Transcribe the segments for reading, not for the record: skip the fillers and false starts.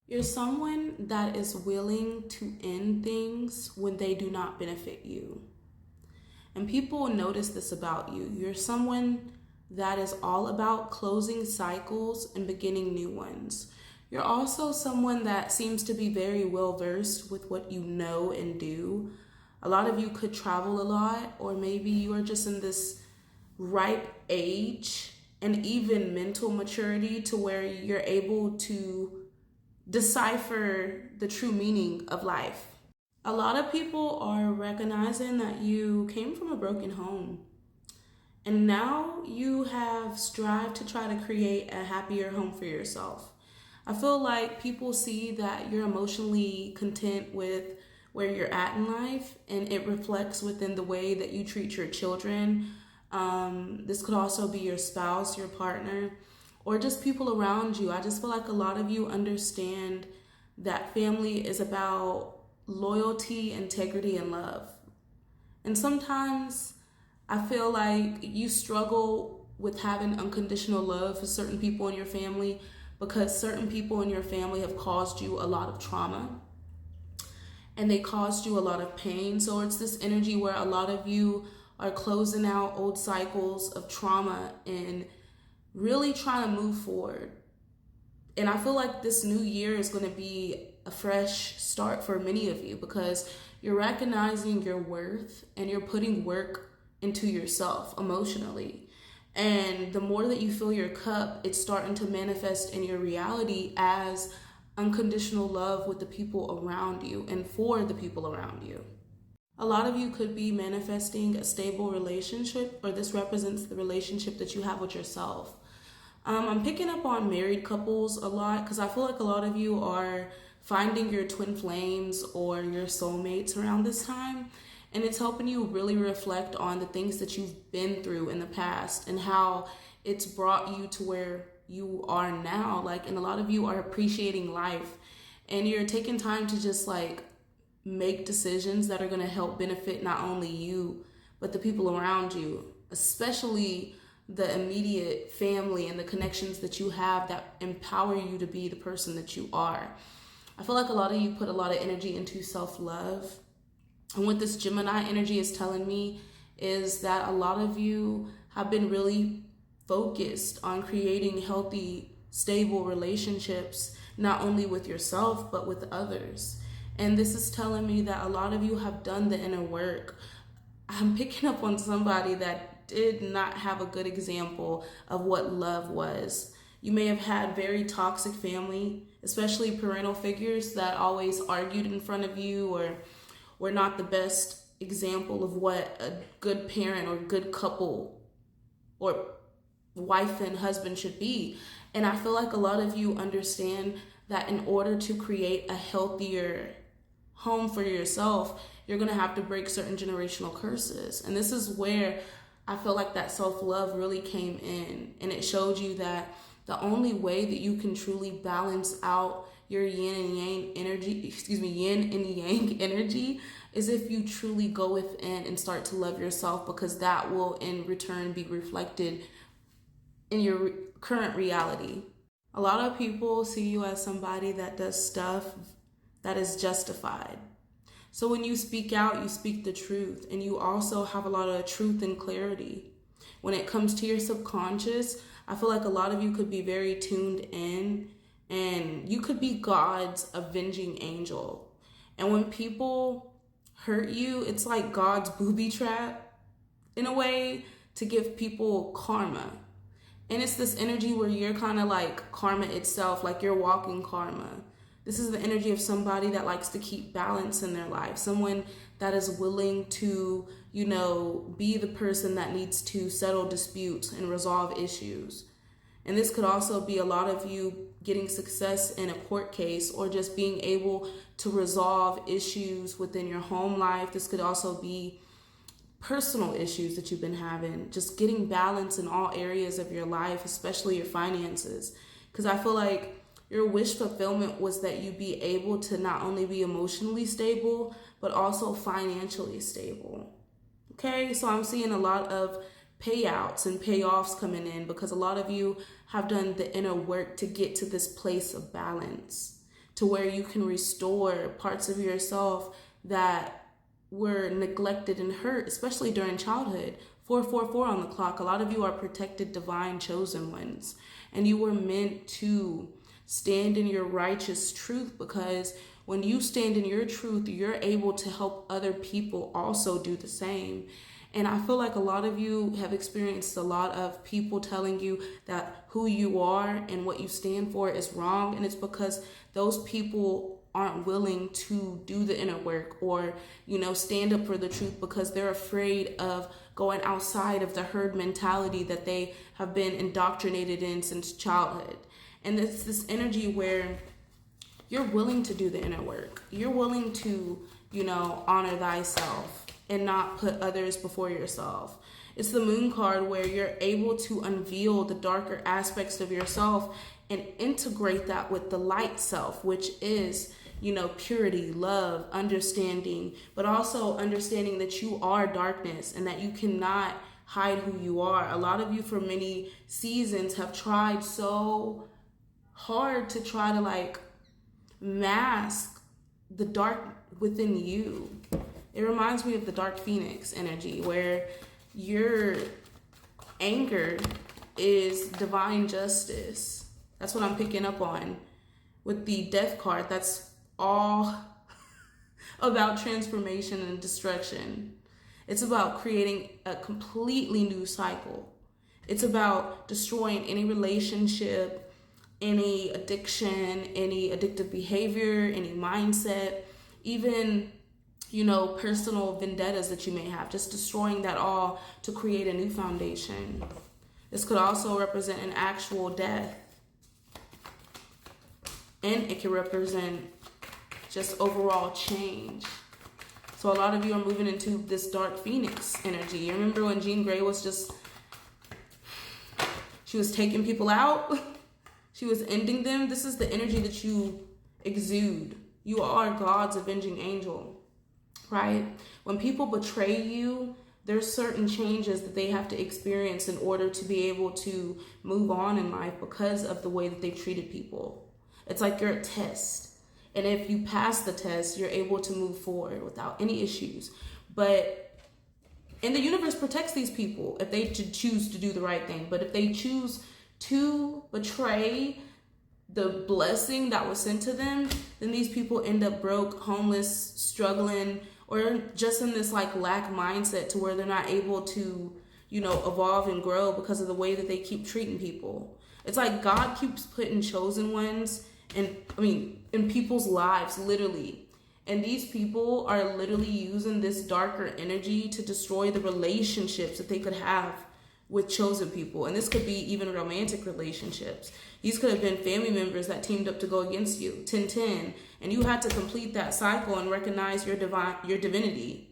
You're someone that is willing to end things when they do not benefit you. And people notice this about you. You're someone that is all about closing cycles and beginning new ones. You're also someone that seems to be very well versed with what you know and do. A lot of you could travel a lot, or maybe you are just in this ripe age and even mental maturity to where you're able to decipher the true meaning of life. A lot of people are recognizing that you came from a broken home and now you have strived to try to create a happier home for yourself. I feel like people see that you're emotionally content with where you're at in life, and it reflects within the way that you treat your children. This could also be your spouse, your partner, or just people around you. I just feel like a lot of you understand that family is about loyalty, integrity, and love. And sometimes I feel like you struggle with having unconditional love for certain people in your family because certain people in your family have caused you a lot of trauma and they caused you a lot of pain. So it's this energy where a lot of you are closing out old cycles of trauma and really trying to move forward. And I feel like this new year is going to be a fresh start for many of you because you're recognizing your worth and you're putting work into yourself emotionally. And the more that you fill your cup, it's starting to manifest in your reality as unconditional love with the people around you and for the people around you. A lot of you could be manifesting a stable relationship, or this represents the relationship that you have with yourself. I'm picking up on married couples a lot because I feel like a lot of you are finding your twin flames or your soulmates around this time. And it's helping you really reflect on the things that you've been through in the past and how it's brought you to where you are now. Like, and a lot of you are appreciating life and you're taking time to just like make decisions that are going to help benefit not only you, but the people around you, especially the immediate family and the connections that you have that empower you to be the person that you are. I feel like a lot of you put a lot of energy into self-love. And what this Gemini energy is telling me is that a lot of you have been really focused on creating healthy, stable relationships, not only with yourself, but with others. And this is telling me that a lot of you have done the inner work. I'm picking up on somebody that did not have a good example of what love was. You may have had very toxic family, especially parental figures that always argued in front of you or were not the best example of what a good parent or good couple or wife and husband should be. And I feel like a lot of you understand that in order to create a healthier home for yourself, you're going to have to break certain generational curses. And this is where I feel like that self-love really came in, and it showed you that the only way that you can truly balance out your yin and yang energy is if you truly go within and start to love yourself, because that will in return be reflected in your current reality. A lot of people see you as somebody that does stuff that is justified. So when you speak out, you speak the truth, and you also have a lot of truth and clarity. When it comes to your subconscious, I feel like a lot of you could be very tuned in, and you could be God's avenging angel. And when people hurt you, it's like God's booby trap in a way to give people karma. And it's this energy where you're kind of like karma itself, like you're walking karma. This is the energy of somebody that likes to keep balance in their life. Someone that is willing to, be the person that needs to settle disputes and resolve issues. And this could also be a lot of you getting success in a court case or just being able to resolve issues within your home life. This could also be personal issues that you've been having, just getting balance in all areas of your life, especially your finances. Because I feel like your wish fulfillment was that you be able to not only be emotionally stable, but also financially stable. Okay, so I'm seeing a lot of payouts and payoffs coming in because a lot of you have done the inner work to get to this place of balance. to where you can restore parts of yourself that were neglected and hurt, especially during childhood. 444 on the clock. A lot of you are protected, divine, chosen ones. And you were meant to stand in your righteous truth, because when you stand in your truth, you're able to help other people also do the same. And I feel like a lot of you have experienced a lot of people telling you that who you are and what you stand for is wrong. And it's because those people aren't willing to do the inner work or, stand up for the truth, because they're afraid of going outside of the herd mentality that they have been indoctrinated in since childhood. And it's this energy where you're willing to do the inner work. You're willing to, honor thyself and not put others before yourself. It's the moon card where you're able to unveil the darker aspects of yourself and integrate that with the light self, which is, purity, love, understanding, but also understanding that you are darkness and that you cannot hide who you are. A lot of you for many seasons have tried so hard to try to mask the dark within you. It reminds me of the Dark Phoenix energy, where your anger is divine justice. That's what I'm picking up on. With the Death card, that's all about transformation and destruction. It's about creating a completely new cycle. It's about destroying any relationship, any addiction, any addictive behavior, any mindset, even, personal vendettas that you may have, just destroying that all to create a new foundation. This could also represent an actual death. And it can represent just overall change. So a lot of you are moving into this Dark Phoenix energy. You remember when Jean Grey was she was taking people out? She was ending them. This is the energy that you exude. You are God's avenging angel, right? When people betray you, there's certain changes that they have to experience in order to be able to move on in life because of the way that they've treated people. It's like you're a test. And if you pass the test, you're able to move forward without any issues. And the universe protects these people if they choose to do the right thing. But if they choose to betray the blessing that was sent to them, then these people end up broke, homeless, struggling, or just in this lack mindset to where they're not able to, evolve and grow because of the way that they keep treating people. It's like God keeps putting chosen ones in people's lives, literally. And these people are literally using this darker energy to destroy the relationships that they could have with chosen people. And this could be even romantic relationships. These could have been family members that teamed up to go against you, 10-10. And you had to complete that cycle and recognize your divinity,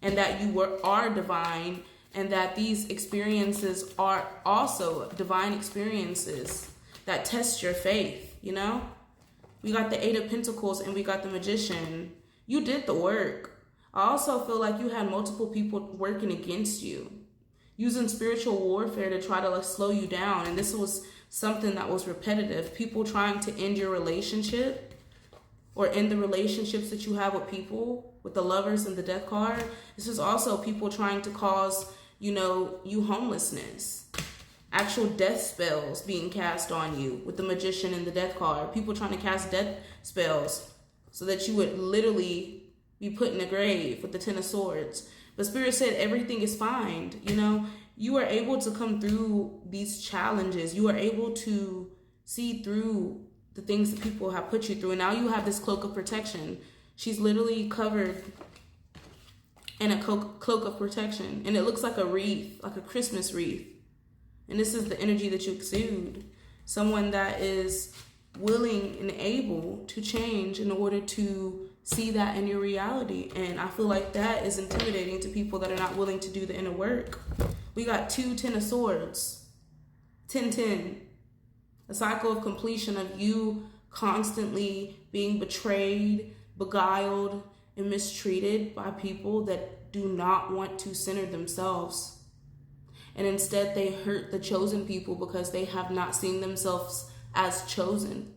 and that you are divine, and that these experiences are also divine experiences that test your faith, We got the 8 of Pentacles and we got the Magician. You did the work. I also feel like you had multiple people working against you, using spiritual warfare to try to slow you down. And this was something that was repetitive. People trying to end your relationship or end the relationships that you have with people, with the Lovers and the Death card. This is also people trying to cause, you homelessness. Actual death spells being cast on you with the Magician and the Death card. People trying to cast death spells so that you would literally be put in a grave with the 10 of Swords. But Spirit said everything is fine. You are able to come through these challenges. You are able to see through the things that people have put you through. And now you have this cloak of protection. She's literally covered in a cloak of protection. And it looks like a wreath, like a Christmas wreath. And this is the energy that you exude. Someone that is willing and able to change in order to see that in your reality. And I feel like that is intimidating to people that are not willing to do the inner work. We got 2 10 of Swords. 10-10. A cycle of completion of you constantly being betrayed, beguiled, and mistreated by people that do not want to center themselves. And instead they hurt the chosen people because they have not seen themselves as chosen.